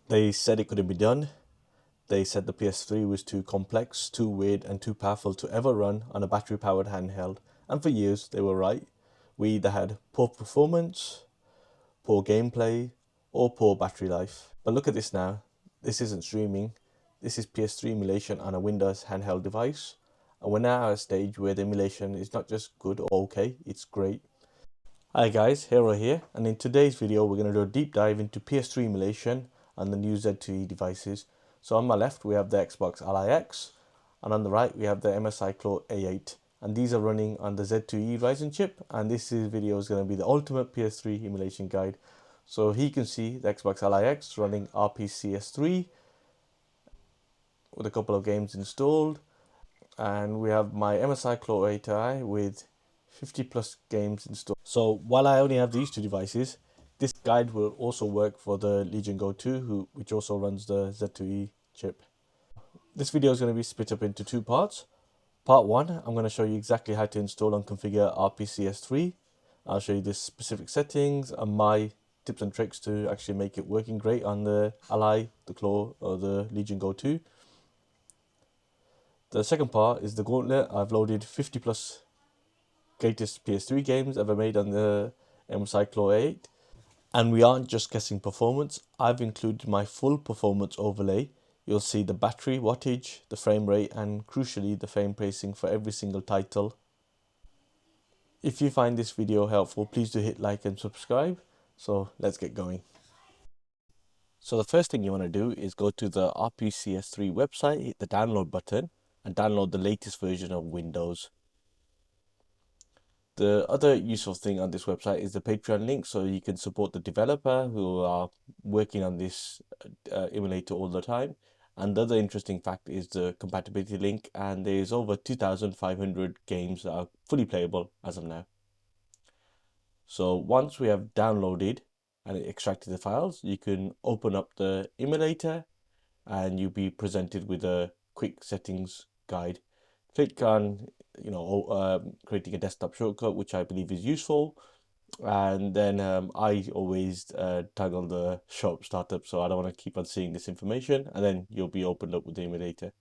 They said it couldn't be done. They said the PS3 was too complex, too weird, and too powerful to ever run on a battery powered handheld. And for years, they were right. We either had poor performance, poor gameplay, or poor battery life. But look at this now. This isn't streaming. This is PS3 emulation on a Windows handheld device. And we're now at a stage where the emulation is not just good or okay, it's great. Hi guys, Hero here, and in today's video we're going to do a deep dive into PS3 emulation and the new Z2E devices. So on my left we have the Xbox Ally X, and on the right we have the MSI Claw A8, and these are running on the Z2E Ryzen chip, and this video is going to be the ultimate PS3 emulation guide. So here you can see the Xbox Ally X running RPCS3 with a couple of games installed, and we have my MSI Claw A8i with 50 plus games installed. So while I only have these two devices, this guide will also work for the Legion Go 2, which also runs the Z2E chip. This video is going to be split up into two parts. Part 1, I'm going to show you exactly how to install and configure RPCS3. I'll show you the specific settings and my tips and tricks to actually make it working great on the Ally, the Claw, or the Legion Go 2. The second part is the Gauntlet. I've loaded 50 plus greatest PS3 games ever made on the MSI Claw A8. And we aren't just guessing performance. I've included my full performance overlay. You'll see the battery wattage, the frame rate, and crucially the frame pacing for every single title. If you find this video helpful, please do hit like and subscribe. So let's get going. So the first thing you want to do is go to the RPCS3 website, hit the download button, and download the latest version of Windows. The other useful thing on this website is the Patreon link, so you can support the developer who are working on this emulator all the time. And the other interesting fact is the compatibility link, and there's over 2,500 games that are fully playable as of now. So once we have downloaded and extracted the files, you can open up the emulator and you'll be presented with a quick settings guide. Click on creating a desktop shortcut, which I believe is useful, and then I always toggle the shop startup, so I don't want to keep on seeing this information, and then you'll be opened up with the emulator.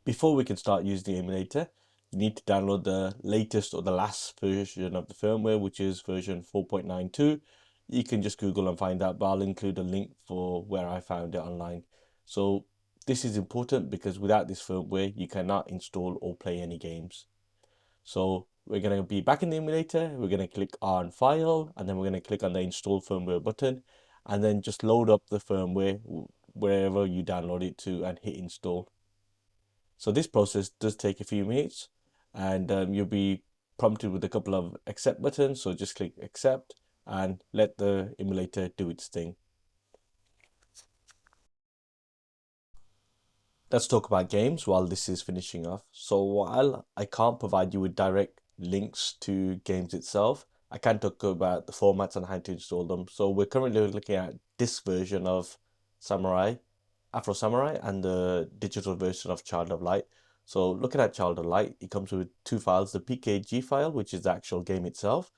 Before we can start using the emulator, you need to download the latest or the last version of the firmware, which is version 4.92. You can just Google and find that, but I'll include a link for where I found it online. So this is important because without this firmware, you cannot install or play any games. So we're going to be back in the emulator. We're going to click on File, and then we're going to click on the Install Firmware button, and then just load up the firmware wherever you download it to and hit install. So this process does take a few minutes, and you'll be prompted with a couple of accept buttons. So just click accept and let the emulator do its thing. Let's talk about games while this is finishing off. So while I can't provide you with direct links to games itself, I can talk about the formats and how to install them. So we're currently looking at this version of Samurai, Afro Samurai, and the digital version of Child of Light. So looking at Child of Light, it comes with two files, the PKG file, which is the actual game itself,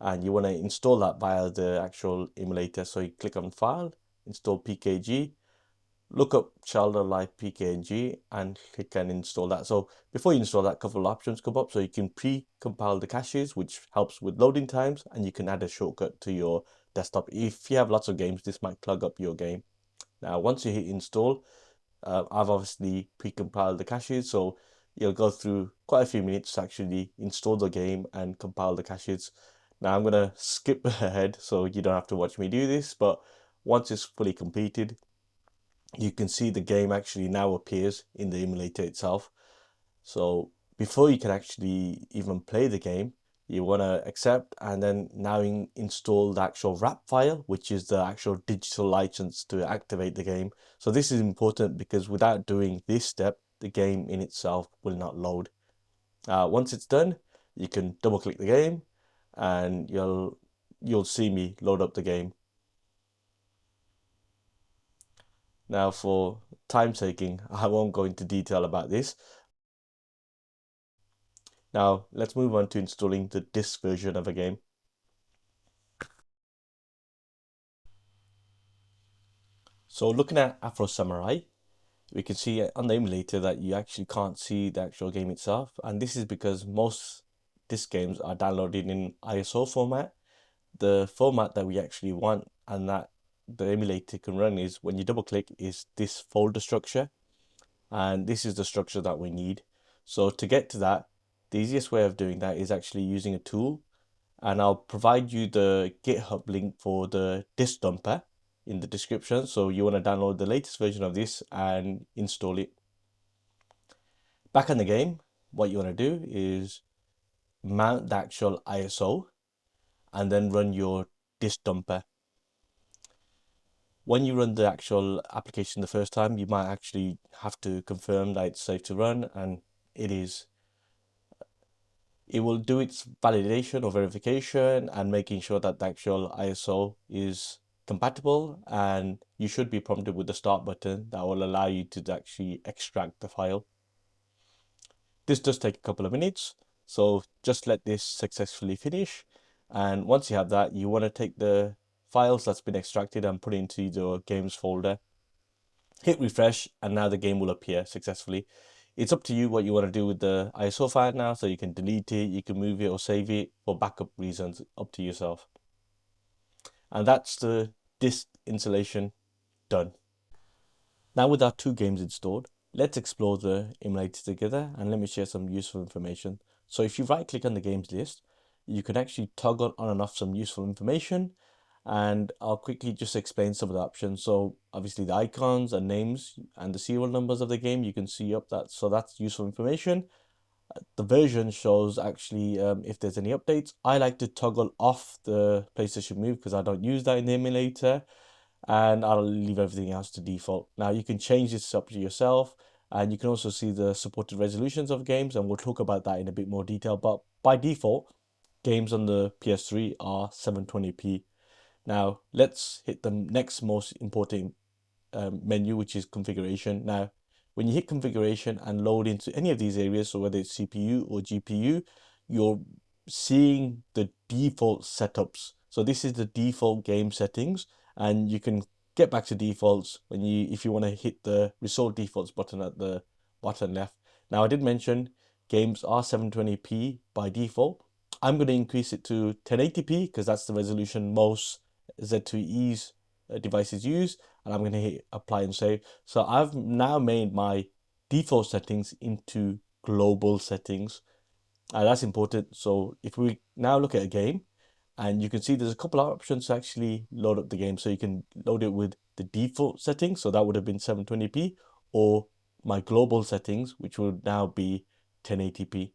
and you want to install that via the actual emulator. So you click on File, Install PKG, look up Child of Light PKG and click and install that. So before you install that, a couple of options come up. So you can pre-compile the caches, which helps with loading times, and you can add a shortcut to your desktop. If you have lots of games, this might clog up your game. Now, once you hit install, I've obviously pre-compiled the caches, so you'll go through quite a few minutes to actually install the game and compile the caches. Now I'm gonna skip ahead so you don't have to watch me do this, but once it's fully completed, you can see the game actually now appears in the emulator itself. So before you can actually even play the game, you want to accept and then now install the actual wrap file, which is the actual digital license to activate the game. So this is important because without doing this step, the game in itself will not load. Once it's done, you can double click the game and you'll see me load up the game. Now for time taking, I won't go into detail about this. Now let's move on to installing the disc version of a game. So looking at Afro Samurai, we can see on the emulator that you actually can't see the actual game itself, and this is because most disc games are downloaded in ISO format. The format that we actually want and that the emulator can run is when you double click is this folder structure, and this is the structure that we need. So to get to that, the easiest way of doing that is actually using a tool, and I'll provide you the GitHub link for the disk dumper in the description. So you want to download the latest version of this and install it. Back in the game, what you want to do is mount the actual ISO and then run your disk dumper. When you run the actual application the first time, you might actually have to confirm that it's safe to run, and it is. It will do its validation or verification and making sure that the actual ISO is compatible, and you should be prompted with the start button that will allow you to actually extract the file. This does take a couple of minutes, so just let this successfully finish. And once you have that, you want to take the files that's been extracted and put it into the games folder. Hit refresh, and now the game will appear successfully. It's up to you what you want to do with the ISO file now, so you can delete it, you can move it or save it for backup reasons, up to yourself. And that's the disk installation done. Now with our two games installed, let's explore the emulator together, and let me share some useful information. So if you right click on the games list, you can actually toggle on and off some useful information, and I'll quickly just explain some of the options. So obviously the icons and names and the serial numbers of the game, you can see up that, so that's useful information. The version shows actually if there's any updates. I like to toggle off the PlayStation Move because I don't use that in the emulator, and I'll leave everything else to default. Now you can change this up to yourself, and you can also see the supported resolutions of games, and we'll talk about that in a bit more detail. But by default, games on the PS3 are 720p. Now let's hit the next most important menu, which is configuration. Now, when you hit configuration and load into any of these areas, so whether it's CPU or GPU, you're seeing the default setups. So this is the default game settings, and you can get back to defaults when you, if you want to hit the restore defaults button at the bottom left. Now I did mention games are 720p by default. I'm going to increase it to 1080p because that's the resolution most Z2E's devices use, and I'm going to hit apply and save. So I've now made my default settings into global settings, and that's important. So if we now look at a game, and you can see there's a couple of options to actually load up the game. So you can load it with the default settings, so that would have been 720p, or my global settings, which would now be 1080p.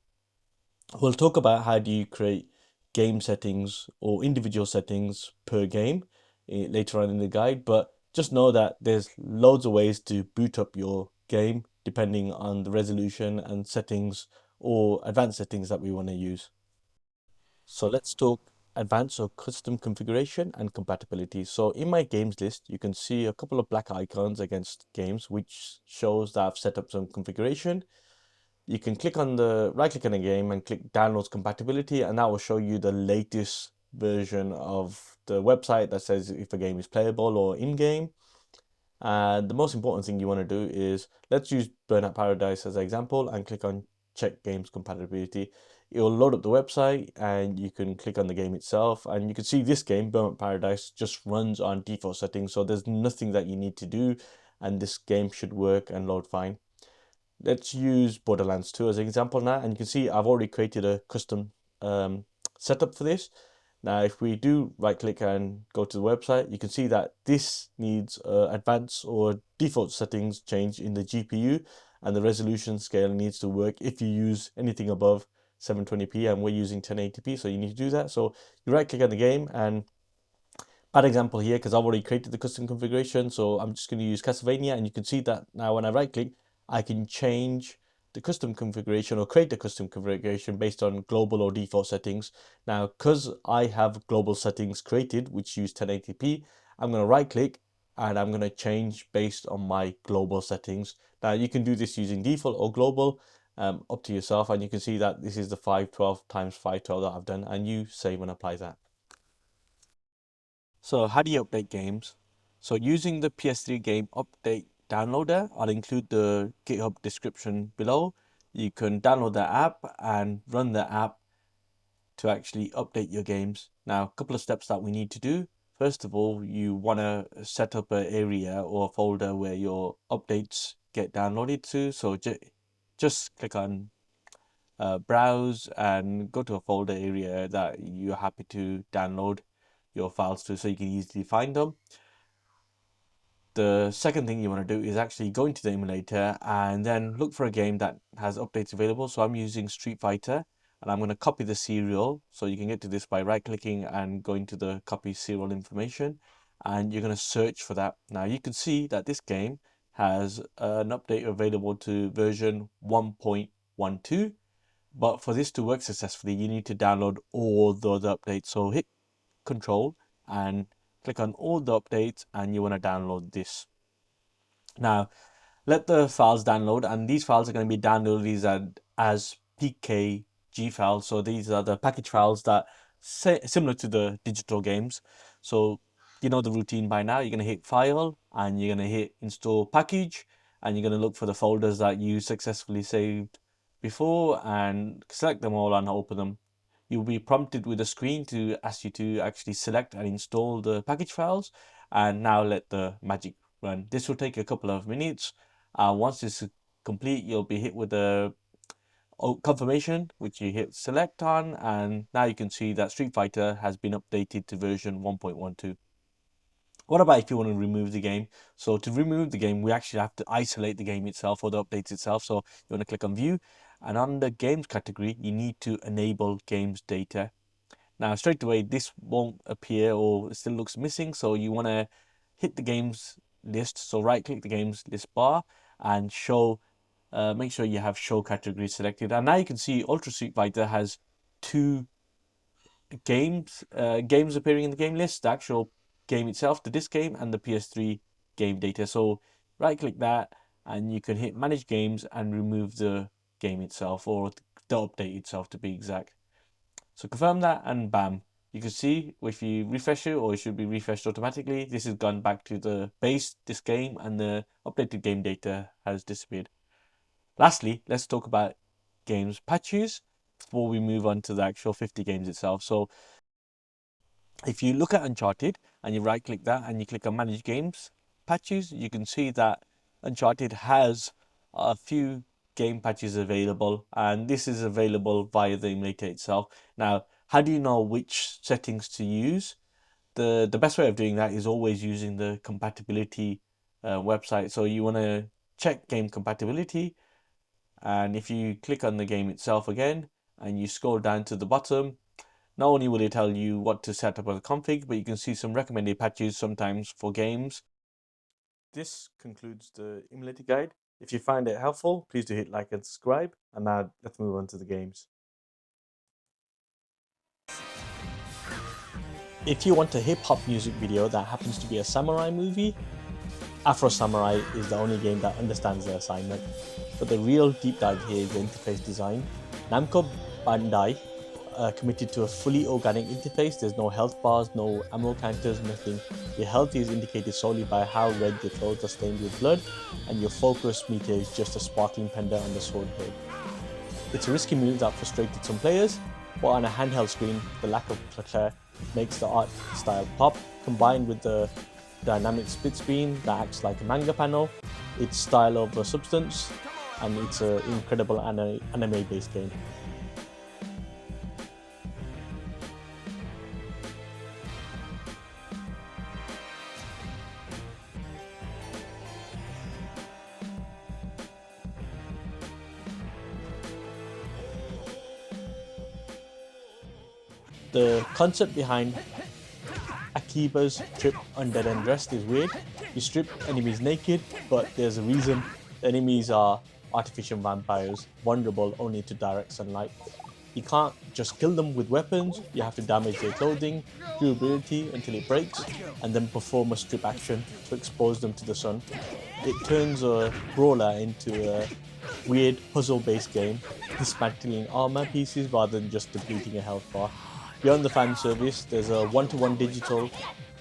We'll talk about how do you create game settings or individual settings per game later on in the guide, but just know that there's loads of ways to boot up your game depending on the resolution and settings or advanced settings that we want to use. So let's talk advanced or custom configuration and compatibility. So in my games list, you can see a couple of black icons against games, which shows that I've set up some configuration. You can click on the right click on a game and click downloads compatibility, and that will show you the latest version of the website that says if a game is playable or in game. And the most important thing you want to do is, let's use Burnout Paradise as an example and click on check games compatibility. It will load up the website, and you can click on the game itself, and you can see this game, Burnout Paradise, just runs on default settings. So there's nothing that you need to do, and this game should work and load fine. Let's use Borderlands 2 as an example now, and you can see I've already created a custom setup for this. Now, if we do right click and go to the website, you can see that this needs advanced or default settings change in the GPU, and the resolution scale needs to work if you use anything above 720p, and we're using 1080p, so you need to do that. So you right click on the game, and bad example here because I've already created the custom configuration, so I'm just going to use Castlevania, and you can see that now when I right click, I can change the custom configuration or create the custom configuration based on global or default settings. Now, because I have global settings created which use 1080p, I'm going to right click and I'm going to change based on my global settings. Now, you can do this using default or global, up to yourself, and you can see that this is the 512 times 512 that I've done, and you save and apply that. So how do you update games? So using the PS3 game update downloader, I'll include the GitHub description below. You can download the app and run the app to actually update your games. Now, a couple of steps that we need to do. First of all, you want to set up an area or a folder where your updates get downloaded to. So just click on browse and go to a folder area that you're happy to download your files to so you can easily find them. The second thing you want to do is actually go into the emulator and then look for a game that has updates available. So I'm using Street Fighter and I'm going to copy the serial. So you can get to this by right clicking and going to the copy serial information, and you're going to search for that. Now you can see that this game has an update available to version 1.12, but for this to work successfully you need to download all the other updates. So hit Control and click on all the updates, and you want to download this. Now let the files download, and these files are going to be downloaded as PKG files. So these are the package files that similar to the digital games. So you know the routine by now. You're going to hit File and you're going to hit Install Package, and you're going to look for the folders that you successfully saved before and select them all and open them. You'll be prompted with a screen to ask you to actually select and install the package files, and now let the magic run. This will take a couple of minutes. Once this is complete, you'll be hit with a confirmation, which you hit select on, and now you can see that Street Fighter has been updated to version 1.12. What about if you want to remove the game? So to remove the game, we actually have to isolate the game itself or the updates itself. So you want to click on View, and on the Games category, you need to enable Games Data. Now straight away, this won't appear or it still looks missing. So you want to hit the games list. So right click the games list bar and show, make sure you have show category selected. And now you can see Ultra Street Fighter has two games appearing in the game list: the actual game itself, the disc game, and the PS3 game data. So right click that and you can hit manage games and remove the game itself, or the update itself to be exact. So confirm that and bam, you can see if you refresh it, or it should be refreshed automatically, this has gone back to the base disc game and the updated game data has disappeared. Lastly, let's talk about games patches before we move on to the actual 50 games itself. So if you look at Uncharted and you right click that and you click on manage games patches, you can see that Uncharted has a few game patches available, and this is available via the emulator itself. Now, how do you know which settings to use? The best way of doing that is always using the compatibility website. So you want to check game compatibility, and if you click on the game itself again and you scroll down to the bottom, not only will it tell you what to set up as a config, but you can see some recommended patches sometimes for games. This concludes the emulator guide. If you find it helpful, please do hit like and subscribe. And now let's move on to the games. If you want a hip-hop music video that happens to be a samurai movie, Afro Samurai is the only game that understands the assignment. But the real deep dive here is the interface design. Namco Bandai committed to a fully organic interface. There's no health bars, no ammo counters, nothing. Your health is indicated solely by how red your clothes are stained with blood, and your focus meter is just a sparkling pendant on the sword hilt. It's a risky move that frustrated some players, but on a handheld screen, the lack of clutter makes the art style pop. Combined with the dynamic split screen that acts like a manga panel, it's style over substance, and it's an incredible anime-based game. The concept behind Akiba's Strip Undead Undressed is weird. You strip enemies naked, but there's a reason. The enemies are artificial vampires, vulnerable only to direct sunlight. You can't just kill them with weapons, you have to damage their clothing, durability until it breaks, and then perform a strip action to expose them to the sun. It turns a brawler into a weird puzzle-based game, dismantling armor pieces rather than just depleting a health bar. Beyond the fan service, there's a one-to-one digital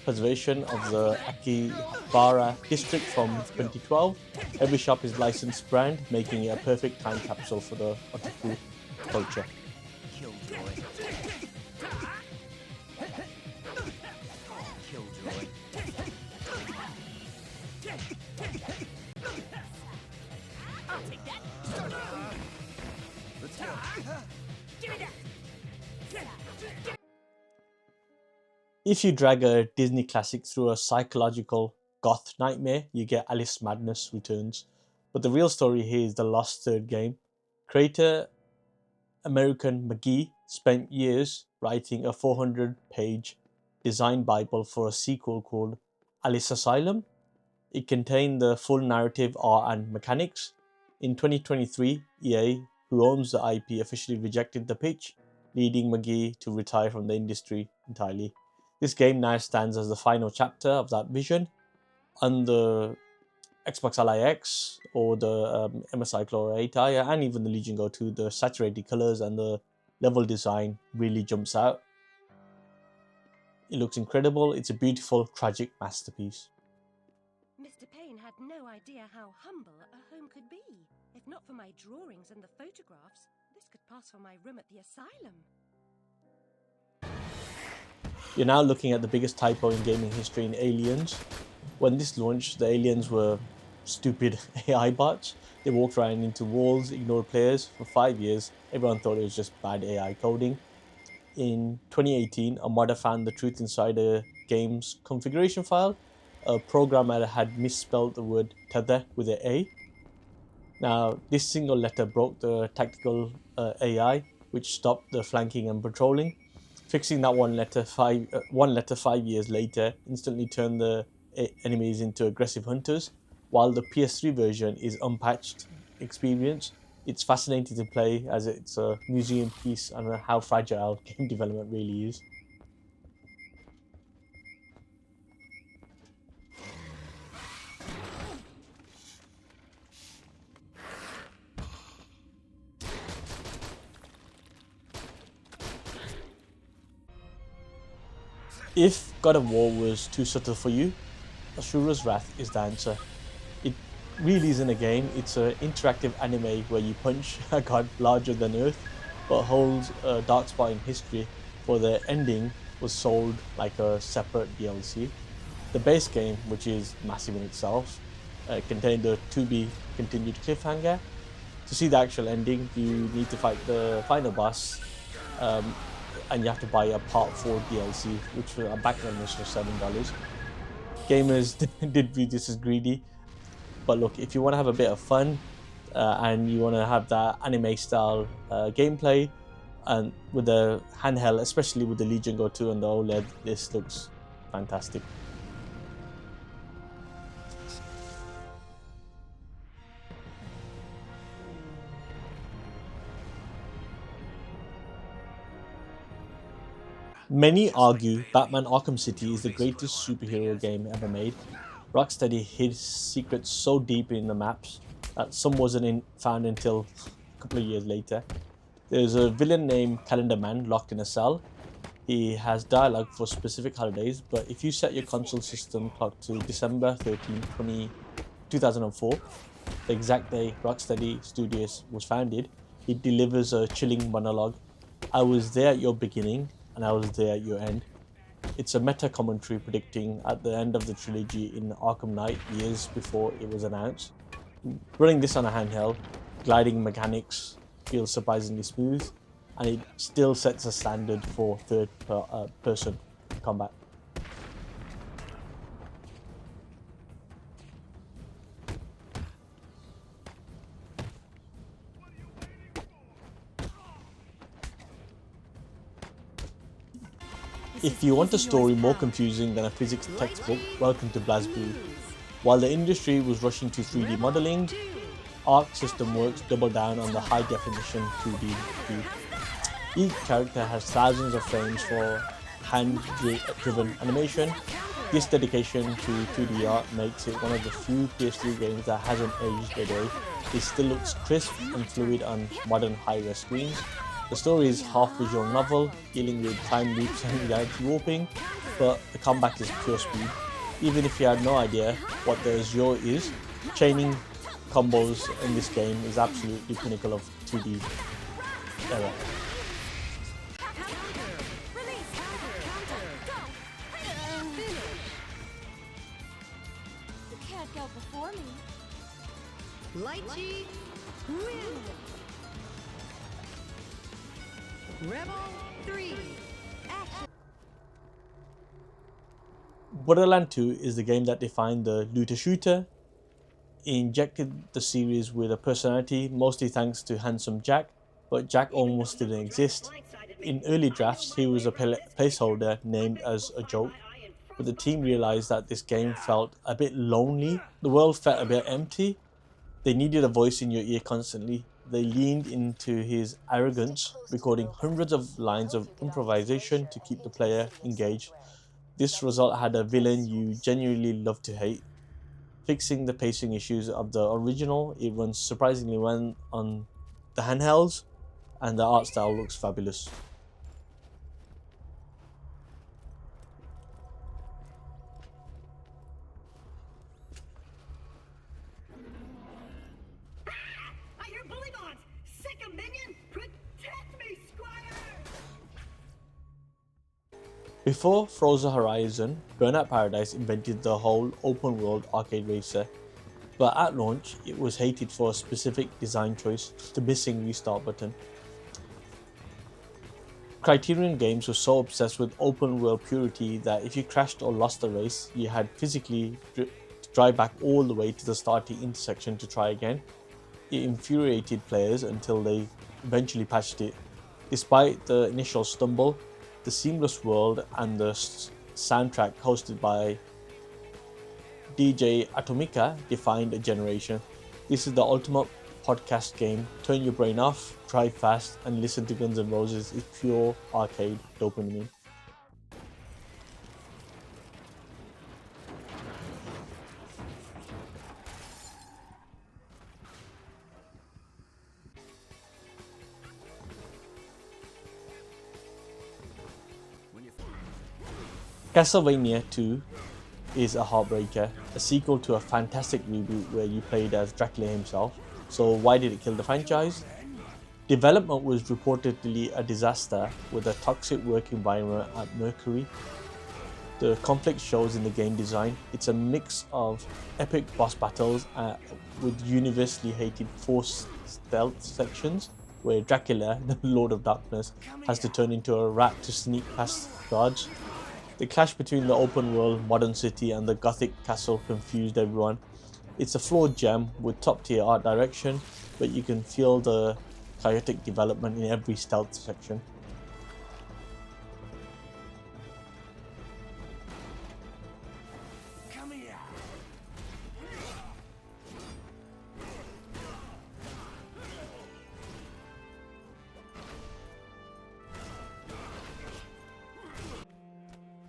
preservation of the Akiba district from 2012. Every shop is licensed brand, making it a perfect time capsule for the otaku culture. If you drag a Disney classic through a psychological goth nightmare, you get Alice Madness Returns. But the real story here is the lost third game. Creator American McGee spent years writing a 400-page design bible for a sequel called Alice Asylum. It contained the full narrative, art and mechanics. In 2023, EA, who owns the IP, officially rejected the pitch, leading McGee to retire from the industry entirely. This game now stands as the final chapter of that vision. On the Xbox Ally X or the MSI Claw A8, and even the Legion Go 2, the saturated colours and the level design really jumps out. It looks incredible. It's a beautiful, tragic masterpiece. Mr. Payne had no idea how humble a home could be. If not for my drawings and the photographs, this could pass for my room at the asylum. You're now looking at the biggest typo in gaming history in Aliens. When this launched, the aliens were stupid AI bots. They walked around into walls, ignored players. For 5 years, everyone thought it was just bad AI coding. In 2018, a modder found the truth inside a game's configuration file. A programmer had misspelled the word tether with an A. Now, this single letter broke the tactical AI, which stopped the flanking and patrolling. Fixing that one letter 5 years later instantly turned the enemies into aggressive hunters. While the PS3 version is unpatched experience, it's fascinating to play as it's a museum piece on how fragile game development really is. If God of War was too subtle for you, Asura's Wrath is the answer. It really isn't a game, it's an interactive anime where you punch a god larger than Earth, but holds a dark spot in history, for the ending was sold like a separate DLC. The base game, which is massive in itself, contained a to be continued cliffhanger. To see the actual ending, you need to fight the final boss, and you have to buy a Part 4 DLC, which back then was for $7. Gamers did view this as greedy, but look, if you want to have a bit of fun and you want to have that anime style gameplay, and with the handheld, especially with the Legion Go 2 and the OLED, this looks fantastic. Many argue Batman Arkham City is the greatest superhero game ever made. Rocksteady hid secrets so deep in the maps that some wasn't found until a couple of years later. There's a villain named Calendar Man locked in a cell. He has dialogue for specific holidays, but if you set your console system clock to December 13, 2004, the exact day Rocksteady Studios was founded, he delivers a chilling monologue. I was there at your beginning, and I was there at your end. It's a meta commentary predicting at the end of the trilogy in Arkham Knight years before it was announced. Running this on a handheld, gliding mechanics feels surprisingly smooth, and it still sets a standard for third-person combat. If you want a story more confusing than a physics textbook, welcome to BlazBlue. While the industry was rushing to 3D modeling, Arc System Works doubled down on the high-definition 2D view. Each character has thousands of frames for hand-driven animation. This dedication to 2D art makes it one of the few PS3 games that hasn't aged a day. It still looks crisp and fluid on modern high-res screens. The story is half visual novel, dealing with time loops and reality warping, but the combat is pure speed. Even if you had no idea what the Azure is, chaining combos in this game is absolutely pinnacle of 2D era. You can't go before me. Lychee, win! Rebel 3, action! Borderlands 2 is the game that defined the looter shooter. It injected the series with a personality, mostly thanks to Handsome Jack, but Jack almost didn't exist. In early drafts, he was a placeholder named as a joke, but the team realized that this game felt a bit lonely. The world felt a bit empty. They needed a voice in your ear constantly. They leaned into his arrogance, recording hundreds of lines of improvisation to keep the player engaged. This result had a villain you genuinely love to hate. Fixing the pacing issues of the original, it runs surprisingly well on the handhelds, and the art style looks fabulous. I hear bully bonds! Sick of minion! Protect me, Squire! Before Forza Horizon, Burnout Paradise invented the whole open world arcade racer, but at launch it was hated for a specific design choice, the missing restart button. Criterion Games was so obsessed with open world purity that if you crashed or lost the race, you had physically to drive back all the way to the starting intersection to try again. It infuriated players until they eventually patched it. Despite the initial stumble, the seamless world and the soundtrack hosted by DJ Atomica defined a generation. This is the ultimate podcast game. Turn your brain off, drive fast, and listen to Guns N' Roses. It's pure arcade dopamine. Castlevania II is a heartbreaker, a sequel to a fantastic reboot where you played as Dracula himself. So why did it kill the franchise? Development was reportedly a disaster with a toxic work environment at Mercury. The conflict shows in the game design. It's a mix of epic boss battles with universally hated forced stealth sections where Dracula, the Lord of Darkness, has to turn into a rat to sneak past guards. The clash between the open world modern city and the gothic castle confused everyone. It's a flawed gem with top tier art direction, but you can feel the chaotic development in every stealth section.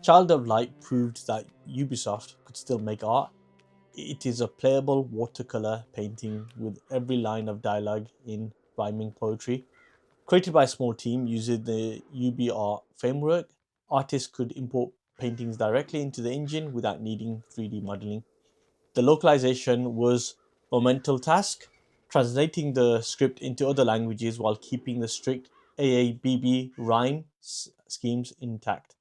Child of Light proved that Ubisoft could still make art. It is a playable watercolor painting with every line of dialogue in rhyming poetry. Created by a small team using the UbiArt framework, artists could import paintings directly into the engine without needing 3D modeling. The localization was a monumental task, translating the script into other languages while keeping the strict AABB rhyme schemes intact.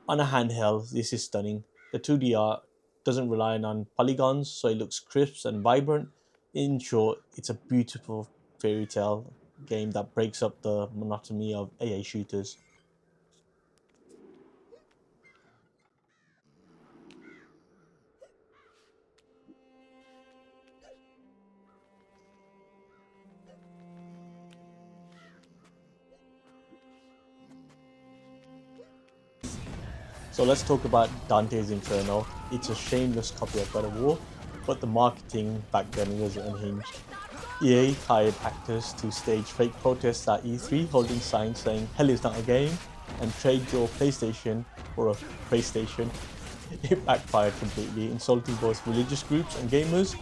On a handheld, this is stunning. The 2D art doesn't rely on polygons, so it looks crisp and vibrant. In short, it's a beautiful fairy tale game that breaks up the monotony of AA shooters. So let's talk about Dante's Inferno. It's a shameless copy of God of War, but the marketing back then was unhinged. EA hired actors to stage fake protests at E3 holding signs saying hell is not a game and trade your PlayStation for a PlayStation. It backfired completely, insulting both religious groups and gamers,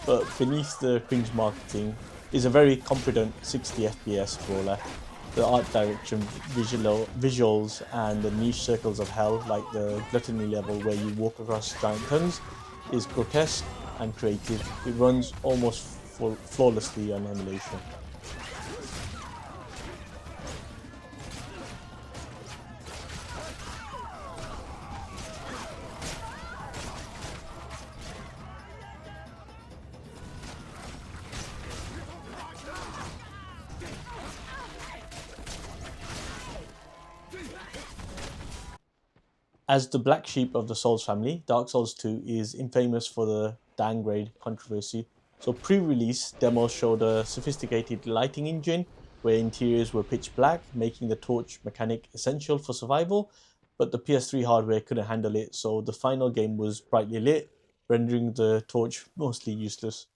but beneath the cringe marketing is a very competent 60 FPS brawler. The art direction, visuals, and the niche circles of hell, like the gluttony level where you walk across giant tongues, is grotesque and creative. It runs almost flawlessly on emulation. As the black sheep of the Souls family, Dark Souls 2 is infamous for the downgrade controversy. So pre-release demos showed a sophisticated lighting engine where interiors were pitch black, making the torch mechanic essential for survival, but the PS3 hardware couldn't handle it, so the final game was brightly lit, rendering the torch mostly useless.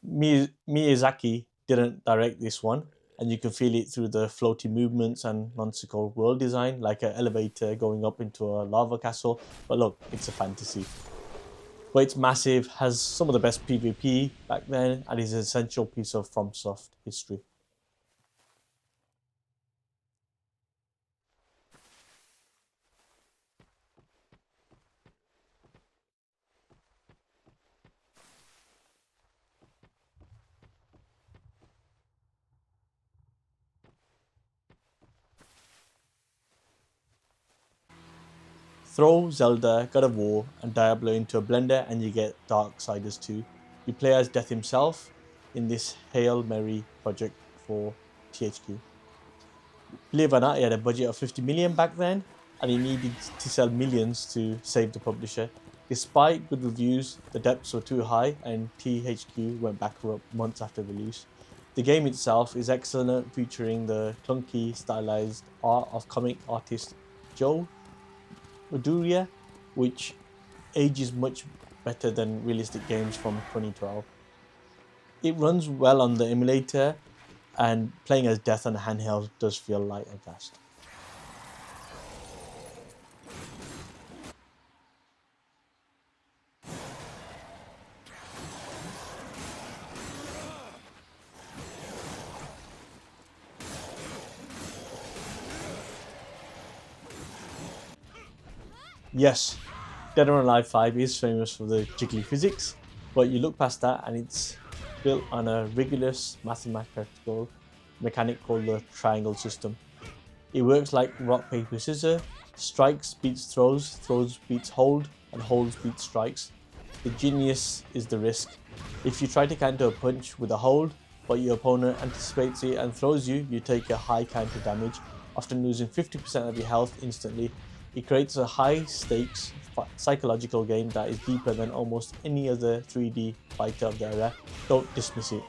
Miyazaki didn't direct this one, and you can feel it through the floaty movements and nonsensical world design, like an elevator going up into a lava castle. But look, it's a fantasy. But it's massive, has some of the best PvP back then, and is an essential piece of FromSoft history. Throw Zelda, God of War, and Diablo into a blender and you get Darksiders II. You play as Death himself in this Hail Mary project for THQ. Believe it or not, he had a budget of 50 million back then, and he needed to sell millions to save the publisher. Despite good reviews, the depths were too high and THQ went bankrupt months after release. The game itself is excellent, featuring the clunky, stylized art of comic artist Joe Maduria, which ages much better than realistic games from 2012. It runs well on the emulator, and playing as Death on a handheld does feel light and fast. Yes, Dead or Alive 5 is famous for the jiggly physics, but you look past that and it's built on a rigorous mathematical mechanic called the triangle system. It works like rock, paper, scissors. Strikes beats throws, throws beats hold, and holds beats strikes. The genius is the risk. If you try to counter a punch with a hold, but your opponent anticipates it and throws you, you take a high counter damage, often losing 50% of your health instantly. It creates a high-stakes psychological game that is deeper than almost any other 3D fighter of the era. Don't dismiss it.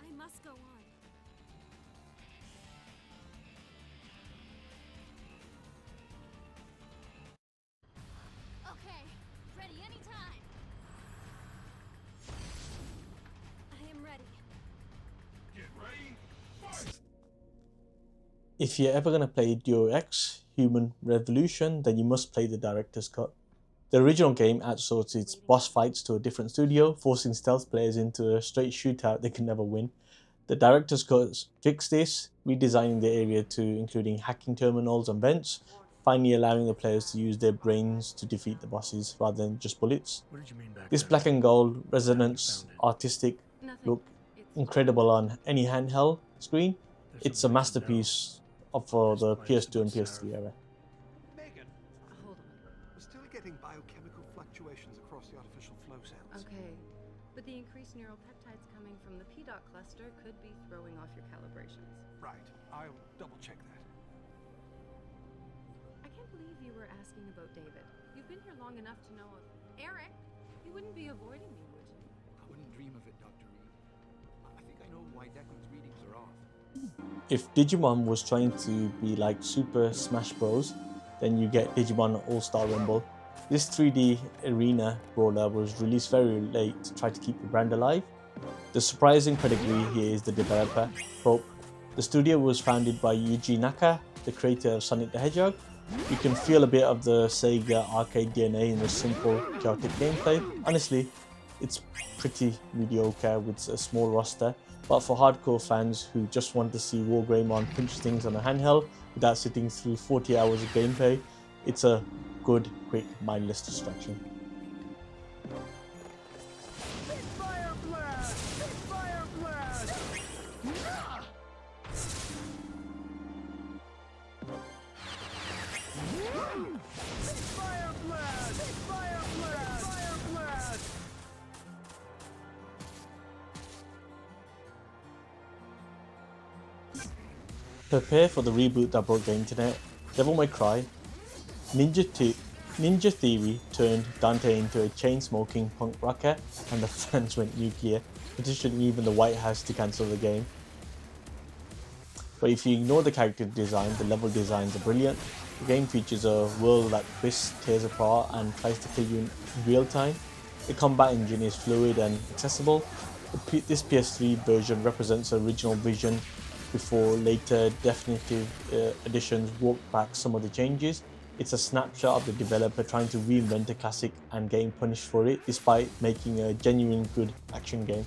I must go on. Okay, ready anytime. I am ready. Get ready, fight! If you're ever going to play Deus Ex Human Revolution, then you must play the director's cut. The original game outsourced its boss fights to a different studio, forcing stealth players into a straight shootout they could never win. The director's cut fixed this, redesigning the area to including hacking terminals and vents, finally allowing the players to use their brains to defeat the bosses rather than just bullets. What did you mean back This there? black and gold resonance, artistic, Nothing. look It's incredible on any handheld screen. There's It's a some masterpiece for the PS2 and PS3 era. Megan, hold on. we're still getting biochemical fluctuations across the artificial flow cells. Okay, but the increased neural peptides coming from the PDOT cluster could be throwing off your calibrations. Right, I'll double check that. I can't believe you were asking about David. You've been here long enough to know of Eric. You wouldn't be avoiding me, would you? I wouldn't dream of it, Dr. Reed. I think I know why Declan's readings are off. If Digimon was trying to be like Super Smash Bros, then you get Digimon All-Star Rumble. This 3D arena brawler was released very late to try to keep the brand alive. The surprising pedigree here is the developer, Pope. The studio was founded by Yuji Naka, the creator of Sonic the Hedgehog. You can feel a bit of the Sega arcade DNA in the simple, chaotic gameplay. Honestly, it's pretty mediocre with a small roster, but for hardcore fans who just want to see Wargreymon punch things on a handheld without sitting through 40 hours of gameplay, it's a good, quick, mindless distraction. Fire blast! Fire blast! Fire blast! Fire blast! Fire blast! Prepare for the reboot that broke the internet. Devil May Cry, Ninja Theory turned Dante into a chain-smoking punk rocker, and the fans went nuclear, petitioning even the White House to cancel the game. But if you ignore the character design, the level designs are brilliant. The game features a world that twists, tears apart, and tries to kill you in real time. The combat engine is fluid and accessible. This PS3 version represents the original vision before later definitive editions walked back some of the changes. It's a snapshot of the developer trying to reinvent a classic and getting punished for it, despite making a genuine good action game.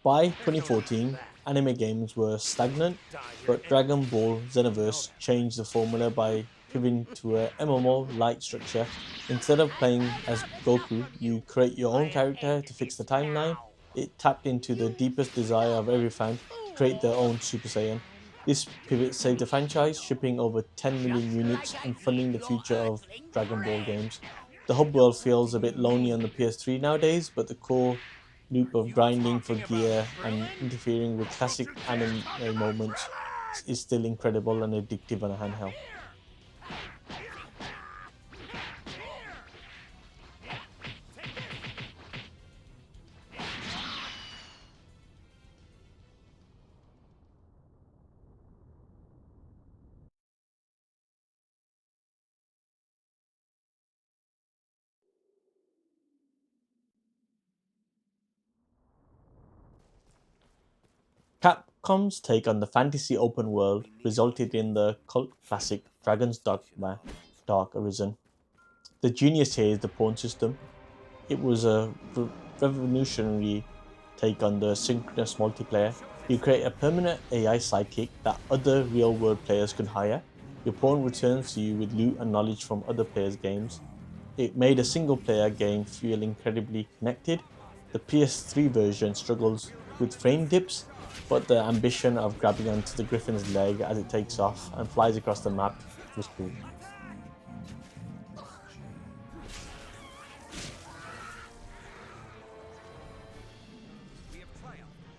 By 2014, anime games were stagnant, but Dragon Ball Xenoverse changed the formula by pivoting to a MMO-like structure. Instead of playing as Goku, you create your own character to fix the timeline. It tapped into the deepest desire of every fan to create their own Super Saiyan. This pivot saved the franchise, shipping over 10 million units and funding the future of Dragon Ball games. The hub world feels a bit lonely on the PS3 nowadays, but the core loop of grinding for gear and interfering with classic anime moments is still incredible and addictive on a handheld. Capcom's take on the fantasy open world resulted in the cult classic Dragon's Dogma Dark Arisen. The genius here is the pawn system. It was a revolutionary take on the synchronous multiplayer. You create a permanent AI sidekick that other real-world players could hire. Your pawn returns to you with loot and knowledge from other players' games. It made a single-player game feel incredibly connected. The PS3 version struggles with frame dips, but the ambition of grabbing onto the griffin's leg as it takes off and flies across the map was cool. We have triumphed.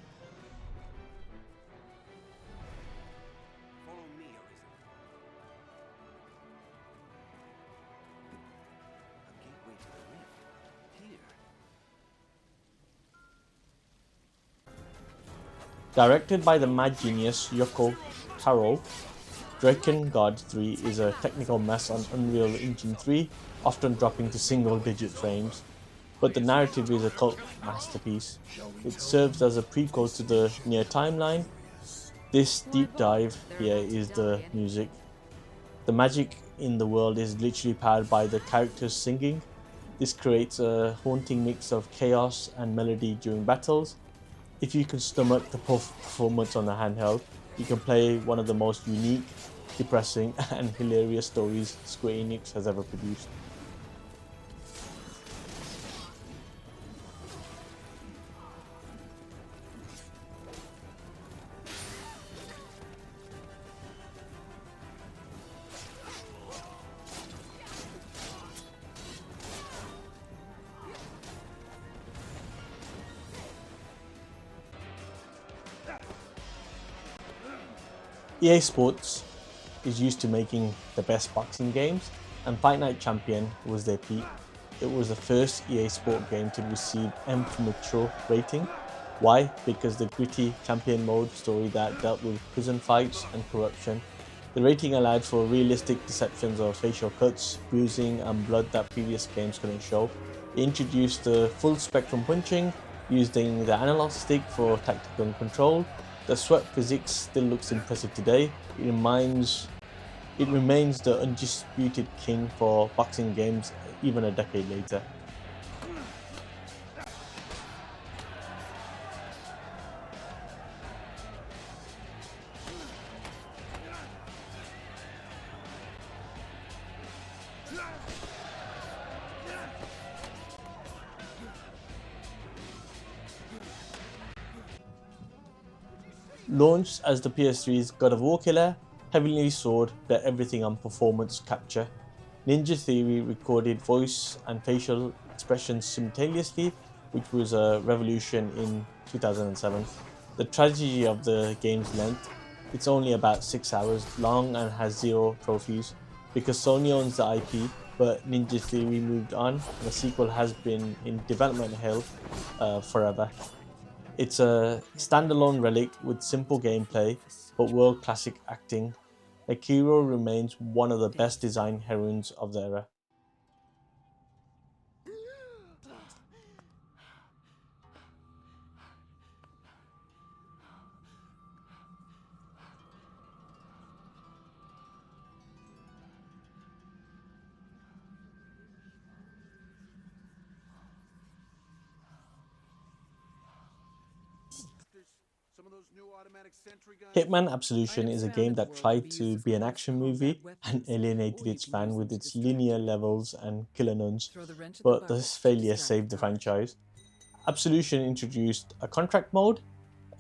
Follow me, Arisen. A gateway to the rift. Here. Directed by the mad genius Yoko Taro, Drakengard 3 is a technical mess on Unreal Engine 3, often dropping to single-digit frames, but the narrative is a cult masterpiece. It serves as a prequel to the Near timeline. This deep dive here is the music. The magic in the world is literally powered by the characters singing. This creates a haunting mix of chaos and melody during battles. If you can stomach the performance on the handheld, you can play one of the most unique, depressing and hilarious stories Square Enix has ever produced. EA Sports is used to making the best boxing games, and Fight Night Champion was their peak. It was the first EA Sport game to receive M for Mature rating. Why? Because the gritty champion mode story that dealt with prison fights and corruption The rating allowed for realistic deceptions of facial cuts, bruising, and blood that previous games couldn't show. It introduced the full spectrum punching, using the analog stick for tactical control. The sweat physics still looks impressive today. It remains the undisputed king for boxing games even a decade later. Launched as the PS3's God of War killer, Heavenly Sword bet everything on performance capture. Ninja Theory recorded voice and facial expressions simultaneously, which was a revolution in 2007. The tragedy of the game's length: it's only about 6 hours long and has 0 trophies. Because Sony owns the IP, but Ninja Theory moved on, and the sequel has been in development hell forever. It's a standalone relic with simple gameplay, but world classic acting. Akira remains one of the best designed heroines of the era. Some of those new automatic sentry guns. Hitman Absolution is a game that tried to be an action movie and alienated its fan with its linear levels and killer nuns, but this failure saved the franchise. Absolution introduced a contract mode.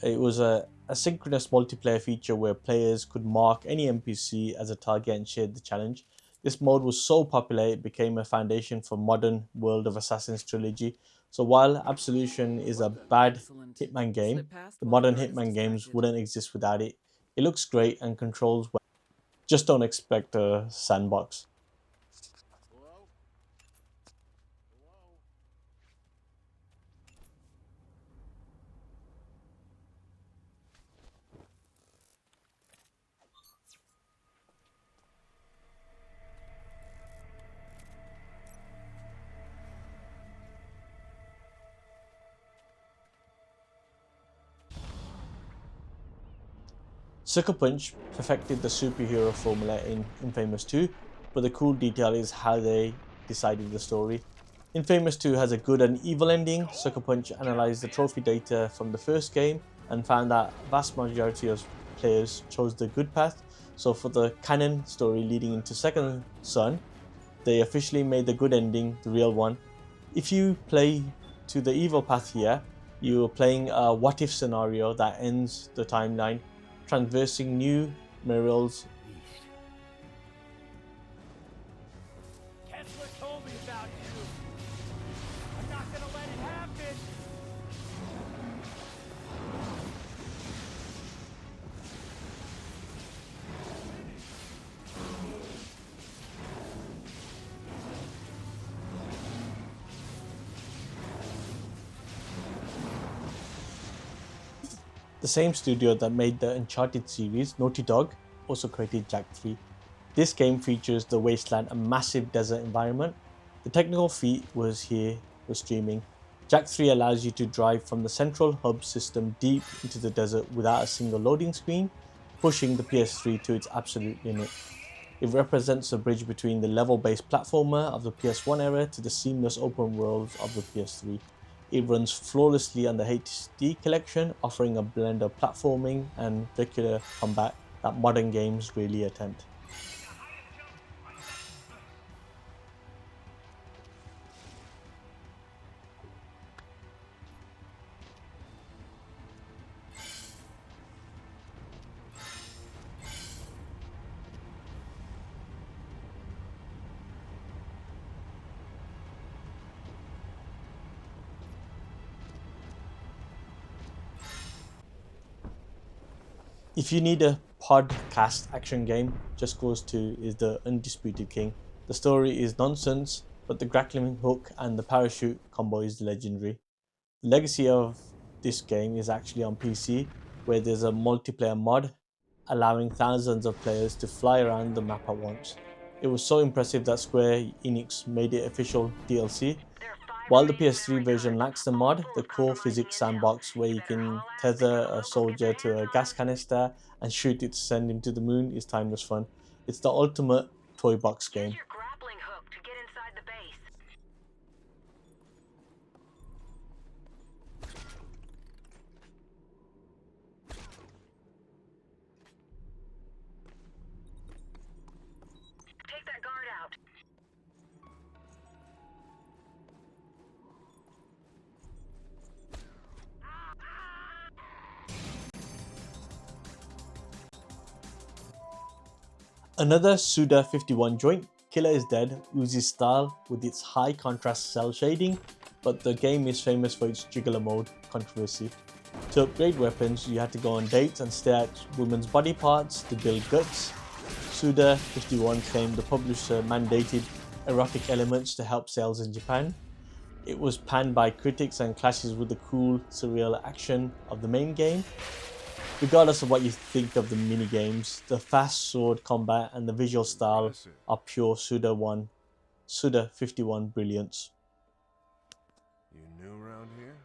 It was a asynchronous multiplayer feature where players could mark any NPC as a target and share the challenge. This mode was so popular it became a foundation for modern World of Assassins trilogy. So while Absolution is a bad Hitman game, the modern Hitman games wouldn't exist without it. It looks great and controls well. Just don't expect a sandbox. Hello? Hello? Sucker Punch perfected the superhero formula in Infamous 2, but the cool detail is how they decided the story. Infamous 2 has a good and evil ending. Sucker Punch analysed the trophy data from the first game and found that vast majority of players chose the good path. So for the canon story leading into Second Son, they officially made the good ending the real one. If you play to the evil path here, you are playing a what if scenario that ends the timeline, traversing new mirrors. Kessler told me about you. I'm not gonna let it happen. The same studio that made the Uncharted series, Naughty Dog, also created Jak 3. This game features the wasteland, a massive desert environment. The technical feat was here for streaming. Jak 3 allows you to drive from the central hub system deep into the desert without a single loading screen, pushing the PS3 to its absolute limit. It represents a bridge between the level-based platformer of the PS1 era to the seamless open worlds of the PS3. It runs flawlessly on the HD collection, offering a blend of platforming and regular combat that modern games really attempt. If you need a podcast action game, Just Cause 2 is the undisputed king. The story is nonsense, but the grappling hook and the parachute combo is legendary. The legacy of this game is actually on PC, where there's a multiplayer mod allowing thousands of players to fly around the map at once. It was so impressive that Square Enix made it official DLC. While the PS3 version lacks the mod, the core physics sandbox where you can tether a soldier to a gas canister and shoot it to send him to the moon is timeless fun. It's the ultimate toy box game. Use your grappling hook to get inside the base. Take that guard out. Another Suda51 joint, Killer is Dead, oozes style with its high contrast cell shading, but the game is famous for its jiggler mode controversy. To upgrade weapons, you had to go on dates and stare at women's body parts to build guts. Suda51 claimed the publisher mandated erotic elements to help sales in Japan. It was panned by critics and clashes with the cool, surreal action of the main game. Regardless of what you think of the minigames, the fast sword combat and the visual style are pure Suda51 brilliance. You new around here?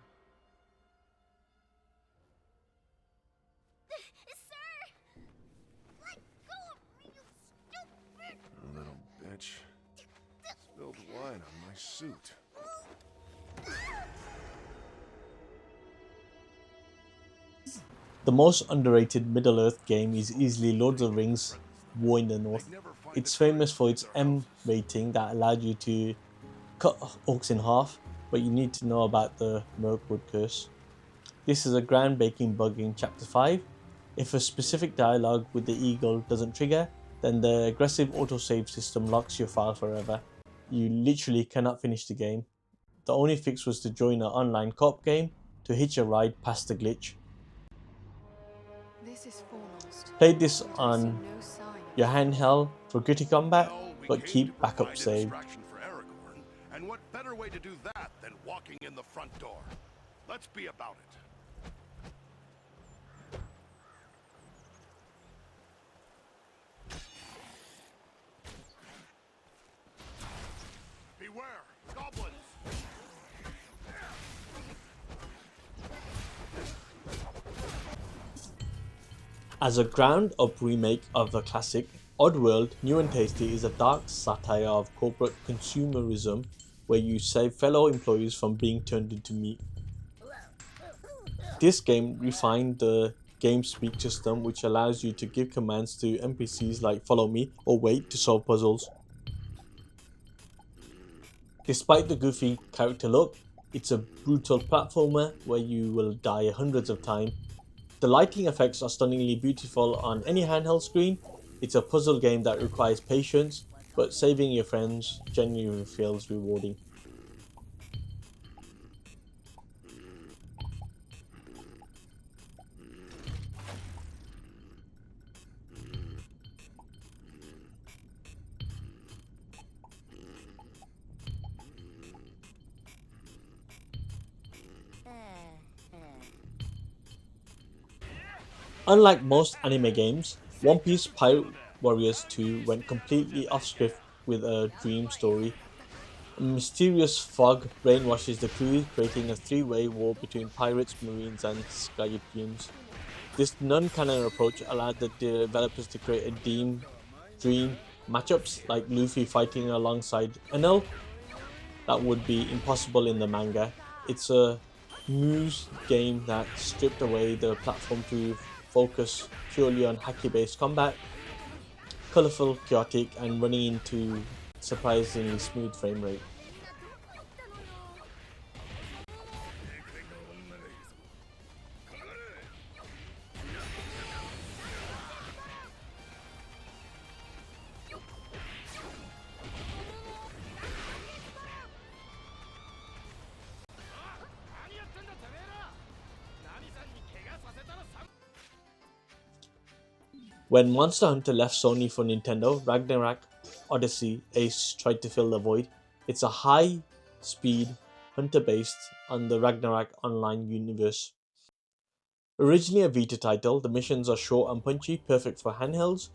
Sir! Let go of me, you stupid! Little bitch. Spilled wine on my suit. The most underrated Middle-earth game is easily Lord of the Rings War in the North. It's famous for its M rating that allowed you to cut orcs in half, but you need to know about the Mirkwood curse. This is a groundbreaking bug in Chapter 5. If a specific dialogue with the eagle doesn't trigger, then the aggressive autosave system locks your file forever. You literally cannot finish the game. The only fix was to join an online co-op game to hitch a ride past the glitch. This is foremost. Play this I see on no sign of your handheld for gritty combat, Well, we but came keep to backup provide a saved. distraction for Aragorn, and what better way to do that than walking in the front door? Let's be about it. Beware, goblins! As a ground-up remake of the classic, Oddworld New and Tasty is a dark satire of corporate consumerism where you save fellow employees from being turned into meat. This game refined the game speak system, which allows you to give commands to NPCs like follow me or wait to solve puzzles. Despite the goofy character look, it's a brutal platformer where you will die hundreds of times. The lighting effects are stunningly beautiful on any handheld screen. It's a puzzle game that requires patience, but saving your friends genuinely feels rewarding. Unlike most anime games, One Piece Pirate Warriors 2 went completely off script with a dream story. A mysterious fog brainwashes the crew, creating a three-way war between pirates, marines, and Skypians. This non-canon approach allowed the developers to create a dream matchups like Luffy fighting alongside Enel that would be impossible in the manga. It's a muse game that stripped away the platform to focus purely on haki-based combat, colourful, chaotic, and running into surprisingly smooth frame rate. When Monster Hunter left Sony for Nintendo, Ragnarok Odyssey Ace tried to fill the void. It's a high-speed hunter based on the Ragnarok Online universe. Originally a Vita title, the missions are short and punchy, perfect for handhelds.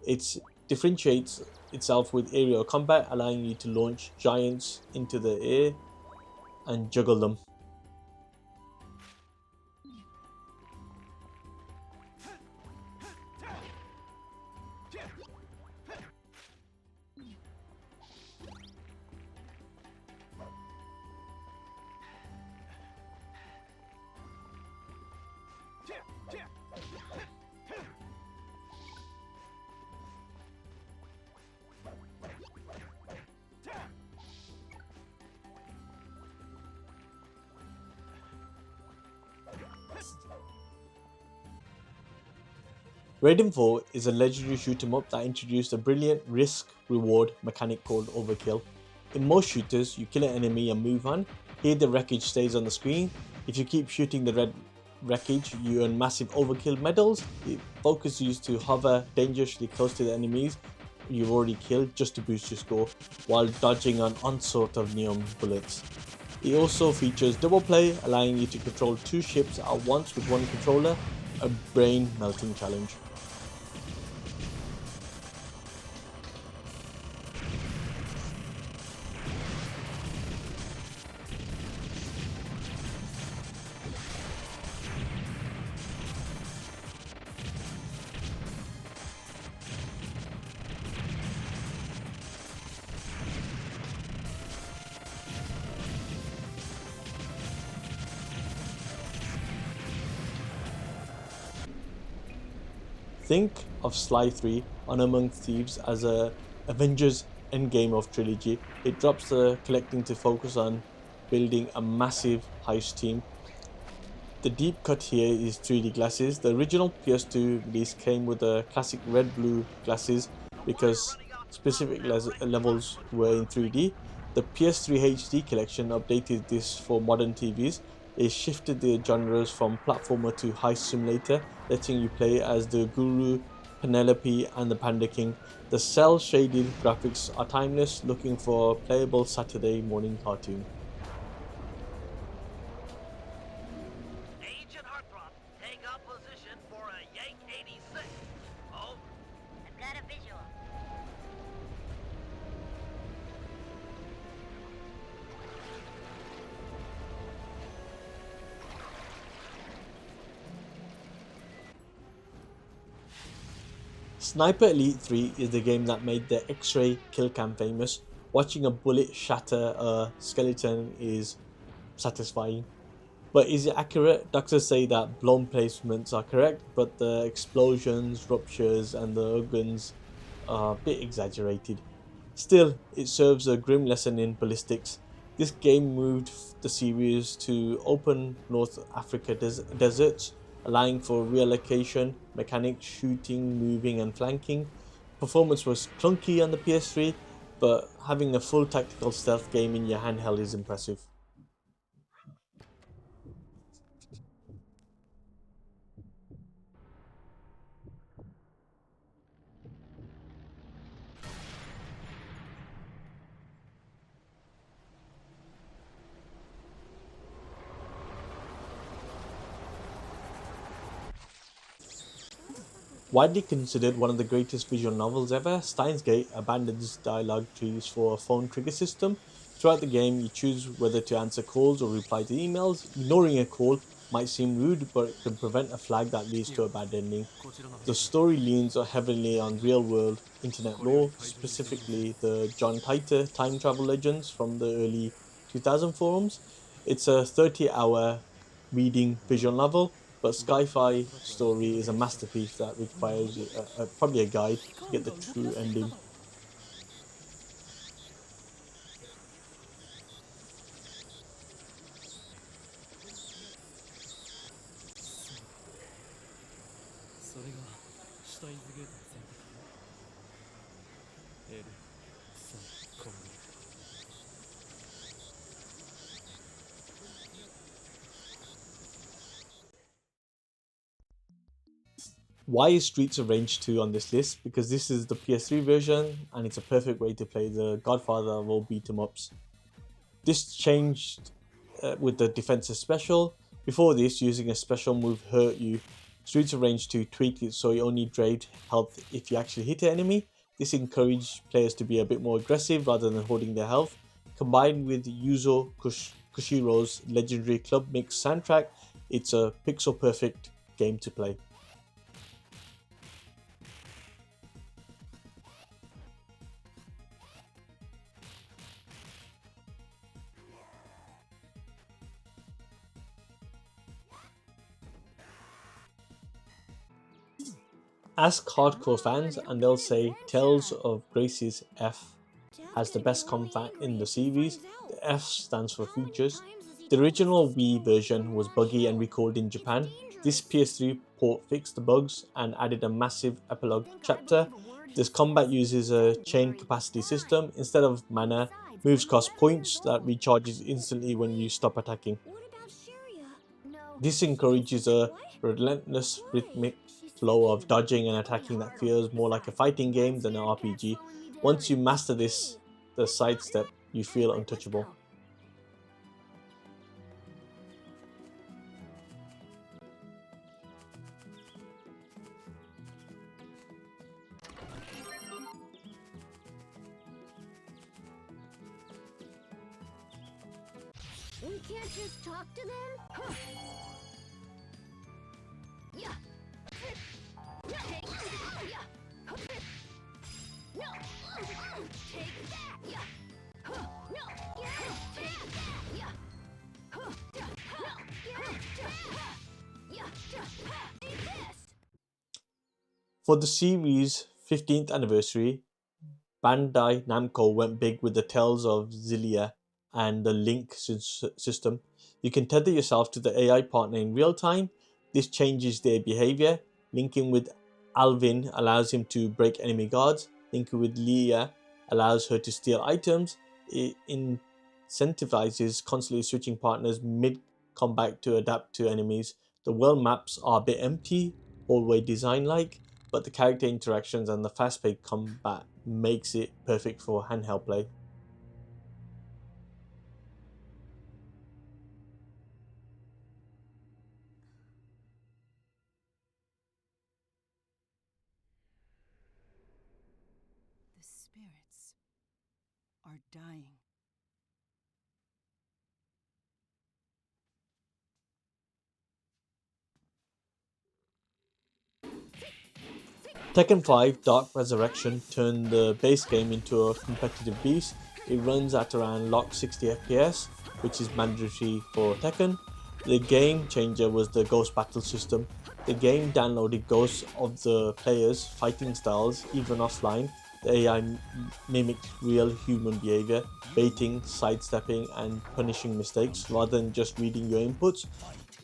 It differentiates itself with aerial combat, allowing you to launch giants into the air and juggle them. Raiden IV is a legendary shoot 'em up that introduced a brilliant risk-reward mechanic called overkill. In most shooters, you kill an enemy and move on. Here the wreckage stays on the screen. If you keep shooting the red wreckage, you earn massive overkill medals. The focus is to hover dangerously close to the enemies you've already killed just to boost your score, while dodging an onslaught of neon bullets. It also features double play, allowing you to control 2 ships at once with one controller, a brain melting challenge. Think of Sly 3 on Among Thieves as a Avengers Endgame of trilogy. It drops the collecting to focus on building a massive heist team. The deep cut here is 3D glasses. The original PS2 release came with the classic red-blue glasses because specific levels were in 3D. The PS3 HD collection updated this for modern TVs. It shifted the genres from platformer to heist simulator, letting you play as the Guru, Penelope and the Panda King. The cel-shaded graphics are timeless, looking for a playable Saturday morning cartoon. Agent Heartthrob, take up position for a Yank 86. Oh, I've got a visual. Sniper Elite 3 is the game that made the X-ray kill cam famous. Watching a bullet shatter a skeleton is satisfying. But is it accurate? Doctors say that blown placements are correct, but the explosions, ruptures and the organs are a bit exaggerated. Still, it serves a grim lesson in ballistics. This game moved the series to open North Africa deserts, allowing for reallocation, mechanics, shooting, moving and flanking. Performance was clunky on the PS3, but having a full tactical stealth game in your handheld is impressive. Widely considered one of the greatest visual novels ever, Steins Gate abandons dialogue trees for a phone trigger system. Throughout the game, you choose whether to answer calls or reply to emails. Ignoring a call might seem rude, but it can prevent a flag that leads to a bad ending. The story leans heavily on real-world internet lore, specifically the John Titor time travel legends from the early 2000 forums. It's a 30-hour reading visual novel, but sci-fi story is a masterpiece that requires probably a guide to get the true ending. Why is Streets of Rage 2 on this list? Because this is the PS3 version and it's a perfect way to play the godfather of all beat 'em ups. This changed with the defensive special. Before this, using a special move hurt you. Streets arranged to tweak it so you only drained health if you actually hit an enemy. This encouraged players to be a bit more aggressive rather than holding their health. Combined with Yuzo Koshiro's legendary club mix soundtrack, it's a pixel perfect game to play. Ask hardcore fans and they'll say Tales of Grace's F has the best combat in the series. The F stands for features. The original Wii version was buggy and recalled in Japan. This PS3 port fixed the bugs and added a massive epilogue chapter. This combat uses a chain capacity system. Instead of mana, moves cost points that recharges instantly when you stop attacking. This encourages a relentless rhythmic flow of dodging and attacking that feels more like a fighting game than an RPG. Once you master this, the sidestep, you feel untouchable. We can't just talk to them? Huh. Yeah. No. Take that. Yeah. No. Take that. Yeah. No. Take that. Yeah. No. Yeah. Take this. For the series' 15th anniversary, Bandai Namco went big with the Tales of Xillia and the Link system. You can tether yourself to the AI partner in real time. This changes their behavior. Linking with Alvin allows him to break enemy guards. Linking with Leah allows her to steal items. It incentivizes constantly switching partners mid-combat to adapt to enemies. The world maps are a bit empty, hallway design-like, but the character interactions and the fast-paced combat makes it perfect for handheld play. The spirits are dying. Tekken 5 Dark Resurrection turned the base game into a competitive beast. It runs at around locked 60 FPS, which is mandatory for Tekken. The game changer was the ghost battle system. The game downloaded ghosts of the players' fighting styles, even offline. The AI mimicked real human behavior, baiting, sidestepping, and punishing mistakes rather than just reading your inputs.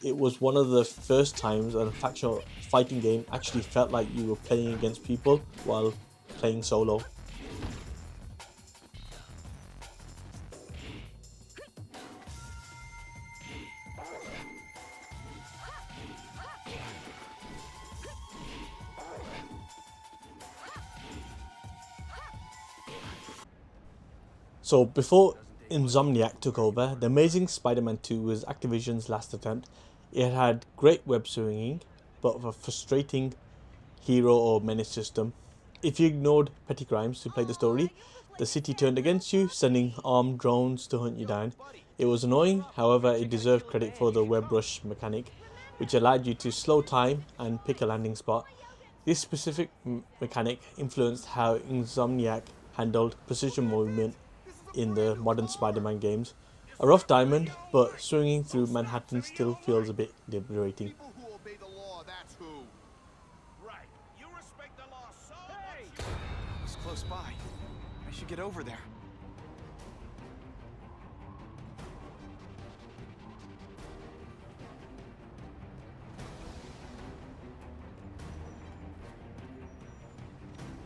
It was one of the first times a factional fighting game actually felt like you were playing against people while playing solo. So before Insomniac took over, The Amazing Spider-Man 2 was Activision's last attempt. It had great web swinging, but a frustrating hero or menace system. If you ignored petty crimes to play the story, the city turned against you, sending armed drones to hunt you down. It was annoying, however it deserved credit for the web rush mechanic, which allowed you to slow time and pick a landing spot. This specific mechanic influenced how Insomniac handled precision movement in the modern Spider-Man games. A rough diamond, but swinging through Manhattan still feels a bit liberating. People who obey the law, that's who. Right. You respect the law so much. I was close by. I should get over there.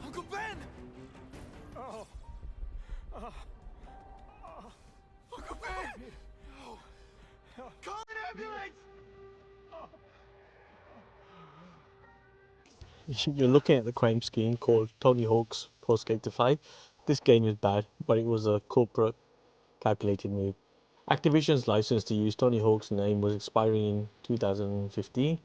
Uncle Ben! Oh. Uncle Ben! Oh. Call an ambulance! You're looking at the crime scheme called Tony Hawk's Pro Skater 5. This game is bad, but it was a corporate calculated move. Activision's license to use Tony Hawk's name was expiring in 2015.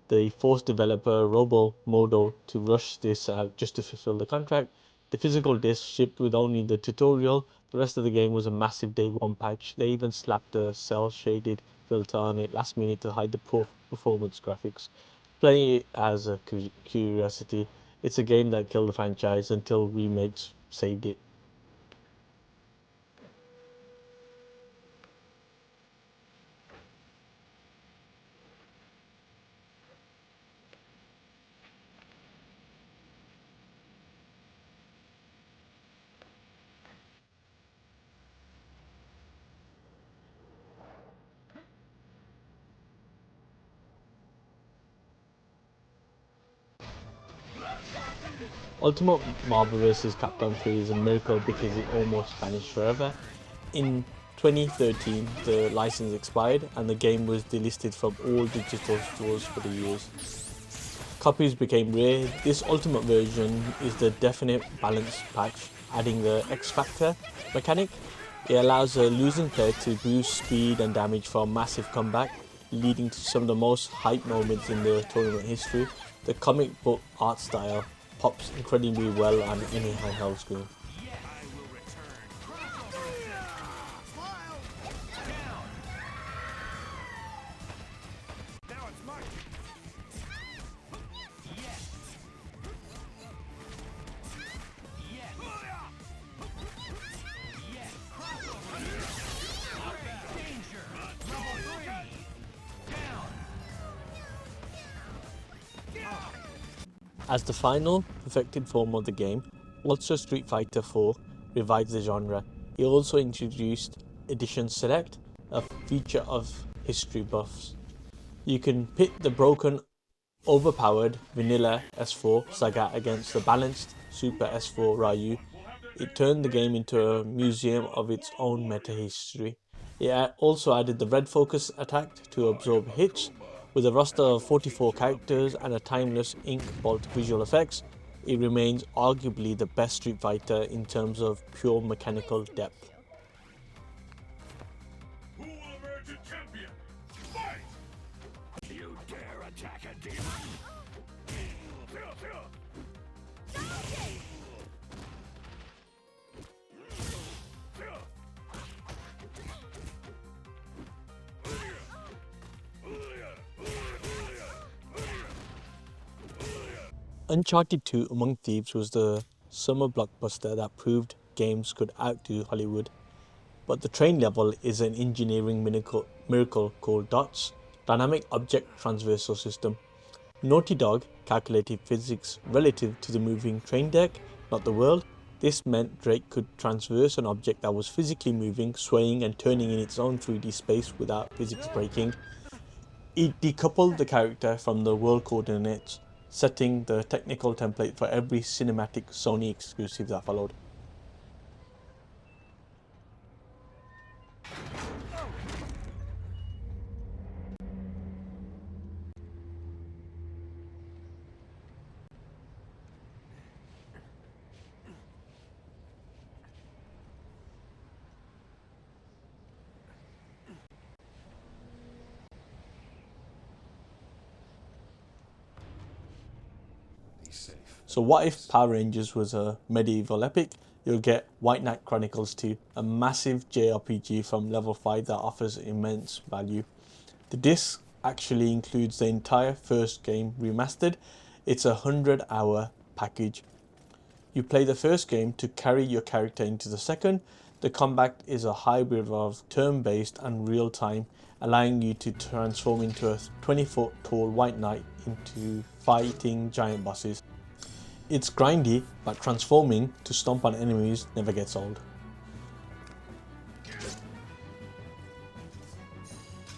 They forced developer Robomodo to rush this out just to fulfill the contract. The physical disc shipped with only the tutorial. The rest of the game was a massive day one patch. They even slapped a cel shaded filter on it last minute to hide the poor performance graphics. Playing it as a curiosity, it's a game that killed the franchise until remakes saved it. Ultimate Marvel vs. Capcom 3 is a miracle because it almost vanished forever. In 2013, the license expired and the game was delisted from all digital stores for the years. Copies became rare. This Ultimate version is the definite balance patch, adding the X Factor mechanic. It allows a losing player to boost speed and damage for a massive comeback, leading to some of the most hype moments in the tournament history. The comic book art style pops incredibly well on any handheld screen. As the final, perfected form of the game, Ultra Street Fighter IV revives the genre. It also introduced Edition Select, a feature of history buffs. You can pit the broken, overpowered vanilla S4 Sagat against the balanced Super S4 Ryu. It turned the game into a museum of its own meta history. It also added the red focus attack to absorb hits. With a roster of 44 characters and a timeless ink bolt visual effects, it remains arguably the best Street Fighter in terms of pure mechanical depth. Who will emerge a champion? Fight! You dare attack a demon? Uncharted 2 Among Thieves was the summer blockbuster that proved games could outdo Hollywood. But the train level is an engineering miracle called DOTS, Dynamic Object Transversal System. Naughty Dog calculated physics relative to the moving train deck, not the world. This meant Drake could transverse an object that was physically moving, swaying and turning in its own 3D space without physics breaking. It decoupled the character from the world coordinates, setting the technical template for every cinematic Sony exclusive that followed. So what if Power Rangers was a medieval epic? You'll get White Knight Chronicles 2, a massive JRPG from Level 5 that offers immense value. The disc actually includes the entire first game remastered. It's a 100-hour package. You play the first game to carry your character into the second. The combat is a hybrid of turn-based and real-time, allowing you to transform into a 20-foot tall White Knight into fighting giant bosses. It's grindy, but transforming to stomp on enemies never gets old.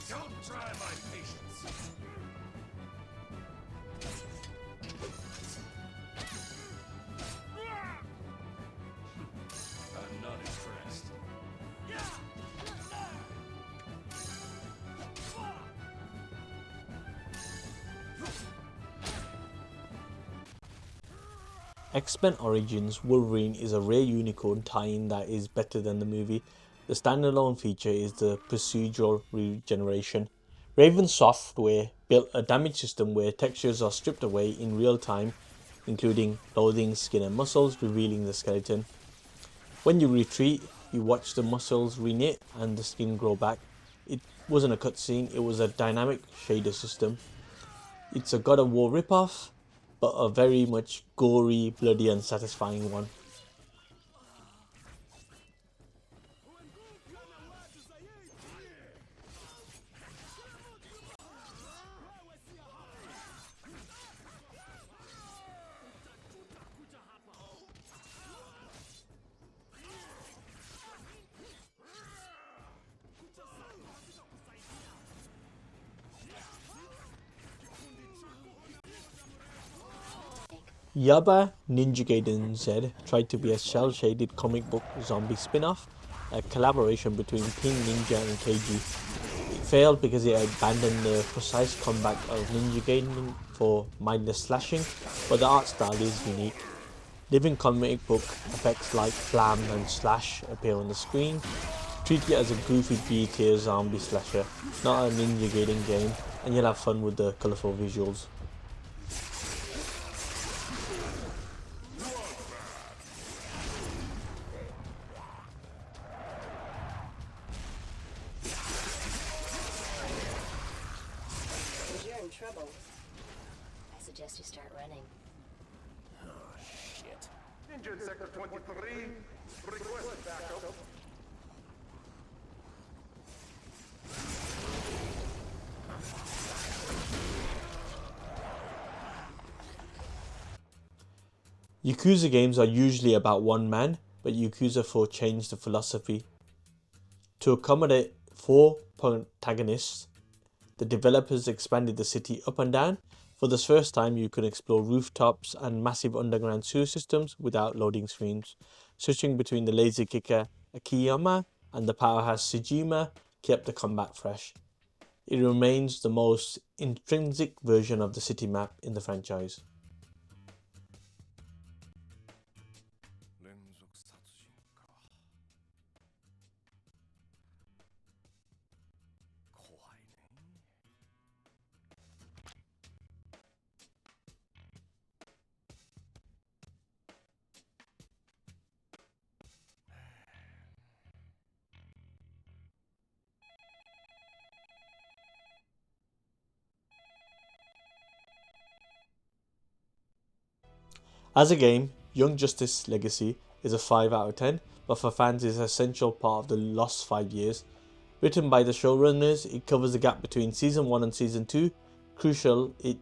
Don't try my patience. I'm not impressed. X-Men Origins Wolverine is a rare unicorn tie-in that is better than the movie. The standalone feature is the procedural regeneration. Raven Software built a damage system where textures are stripped away in real time, including clothing, skin and muscles, revealing the skeleton. When you retreat, you watch the muscles reknit and the skin grow back. It wasn't a cutscene, it was a dynamic shader system. It's a God of War ripoff, but a very much gory, bloody and satisfying one. Yaba Ninja Gaiden Z tried to be a cel-shaded comic book zombie spin-off, a collaboration between King Ninja and KG. It failed because it abandoned the precise combat of Ninja Gaiden for mindless slashing, but the art style is unique. Living comic book effects like flam and slash appear on the screen. Treat it as a goofy B-tier zombie slasher, not a Ninja Gaiden game, and you'll have fun with the colourful visuals. Trouble. I suggest you start running. Oh, shit. Ninja in Sector 23, request backup. Yakuza games are usually about one man, but Yakuza 4 changed the philosophy. To accommodate 4 protagonists, the developers expanded the city up and down. For the first time, you can explore rooftops and massive underground sewer systems without loading screens. Switching between the laser kicker Akiba and the powerhouse Sejima kept the combat fresh. It remains the most intrinsic version of the city map in the franchise. As a game, Young Justice Legacy is a 5 out of 10, but for fans it is an essential part of the lost 5 years. Written by the showrunners, it covers the gap between Season 1 and Season 2. Crucial, it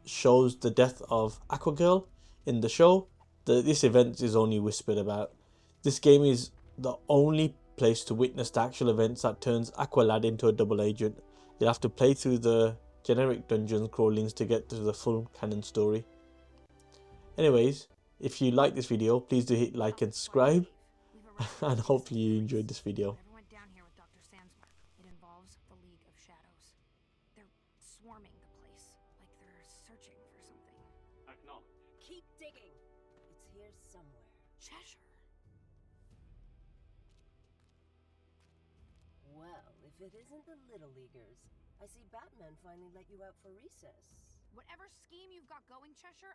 shows the death of Aquagirl in the show. This event is only whispered about. This game is the only place to witness the actual events that turns Aqualad into a double agent. You'll have to play through the generic dungeon crawlings to get to the full canon story. Anyways, if you like this video, please do hit like and subscribe, and hopefully you enjoyed this video. Everyone down here with Dr. Sandsma. It involves the League of Shadows. They're swarming the place, like they're searching for something. Acknowledge. Keep digging. It's here somewhere. Cheshire. Well, if it isn't the Little Leaguers, I see Batman finally let you out for recess. Whatever scheme you've got going, Cheshire,